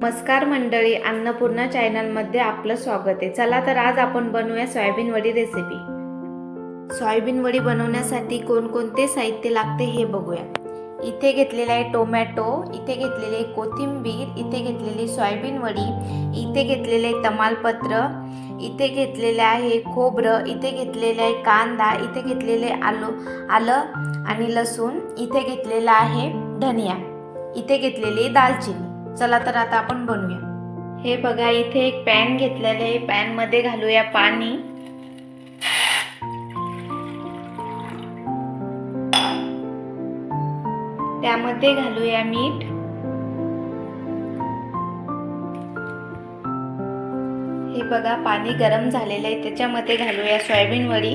नमस्कार मंडळी, अन्नपूर्णा चॅनलमध्ये आपलं स्वागत आहे। चला तर आज आपण बनवूया सोयाबीन वडी रेसिपी। सोयाबीन वडी बनवण्यासाठी कोणकोणते साहित्य लागते हे बघूया। इथे घेतलेला आहे टोमॅटो, इथे घेतलेले आहे कोथिंबीर, इथे घेतलेली सोयाबीन वडी, इथे घेतलेले तमालपत्र, इथे घेतलेले आहे खोबरं, इथे घेतलेले आहे कांदा, इथे घेतलेले आलं आणि लसूण, इथे घेतलेला आहे धनिया, इथे घेतलेली दालचिनी। चला तर आता आपण बनवूया। हे बघा, इथे एक पॅन घेतलेले आहे, पॅन मध्ये घालूया पाणी, त्यामध्ये घालूया मीठ, हे बघा पाणी गरम झालेलं आहे, त्याच्यामध्ये घालूया सोयाबीन वडी,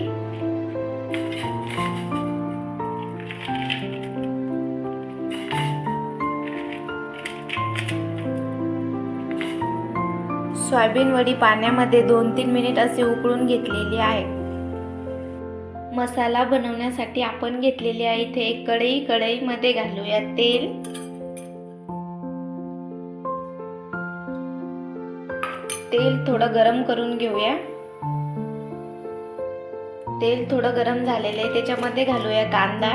सोयाबीन वडी पाण्यामध्ये 2-3 मिनिट असे उकळून घेतलेली आहे। मसाला बनवण्यासाठी आपण घेतलेली आहे इथे एक कढई, कढईमध्ये घालूया तेल, तेल थोडं गरम करून घेऊया। तेल थोडं गरम झालेलं आहे, त्याच्यामध्ये घालूया कांदा,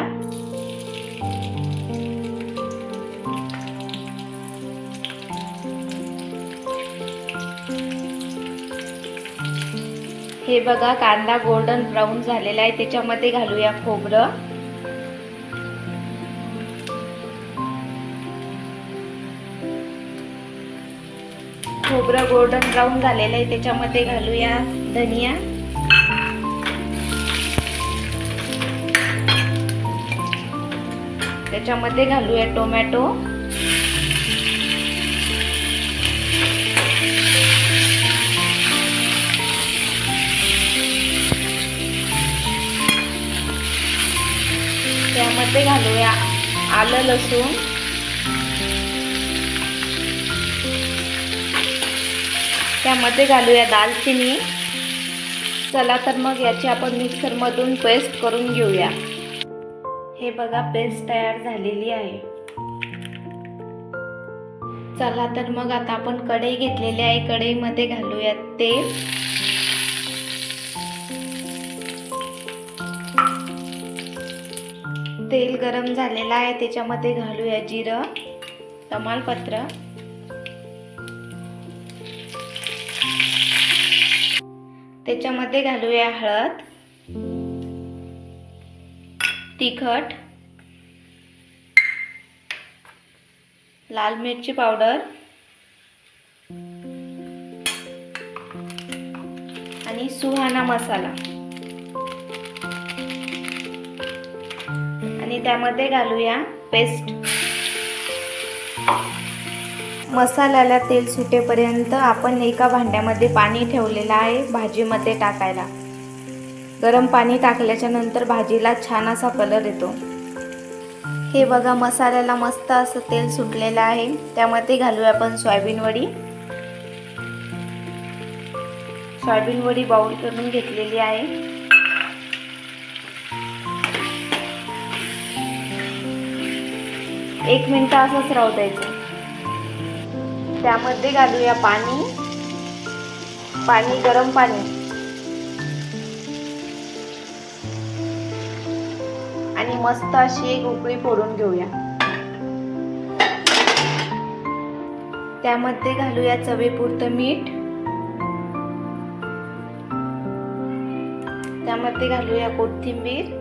हे बघा कांदा गोल्डन ब्राउन झालेला आहे, त्याच्यामध्ये घालूया खोबरं, खोबरं गोल्डन ब्राउन झालेलं आहे, त्याच्यामध्ये घालूया धनिया, त्याच्यामध्ये घालूया टोमॅटो, त्यामध्ये घालूया आलं लसूण, त्यामध्ये घालूया दालचिनी। चला तर मग याची आपण मिक्सर मधून पेस्ट करून घेऊया। हे बघा पेस्ट तयार झालेली आहे। चला तर मग आता आपण कढई घेतलेली आहे, कढईमध्ये घालूया तेल, तेल गरम झालेलं आहे, त्याच्यामध्ये घालूया जिरं, तमालपत्र, त्याच्यामध्ये घालूया हळद, तिखट, लाल मिरची पावडर आणि सुहाना मसाला, आणि त्यामध्ये घालूया पेस्ट। मसाल्याला तेल सुटेपर्यंत आपण एका भांड्यामध्ये पाणी ठेवलेलं आहे भाजीमध्ये टाकायला। गरम पाणी टाकल्याच्या नंतर भाजीला छान असा कलर येतो। हे बघा मसाल्याला मस्त असं तेल सुटलेलं आहे, त्यामध्ये घालूया आपण सोयाबीन वडी, सोयाबीन वडी बाउल करून घेतलेली आहे। 1 मिनिट असंच राहू द्यायचं। त्यामध्ये घालूया पाणी, गरम पाणी, आणि मस्त अशी एक उकळी फोडून घेऊया। त्यामध्ये घालूया चवीपुरतं मीठ, त्यामध्ये घालूया कोथिंबीर,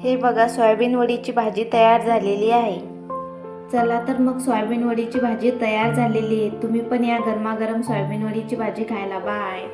हे बघा सोयाबीन वडीची भाजी तयार झालेली आहे। चला तर मग सोयाबीन वडीची भाजी तयार झालेली आहे। तुम्ही पण या गरमागरम सोयाबीन वडीची भाजी खायला। बाय।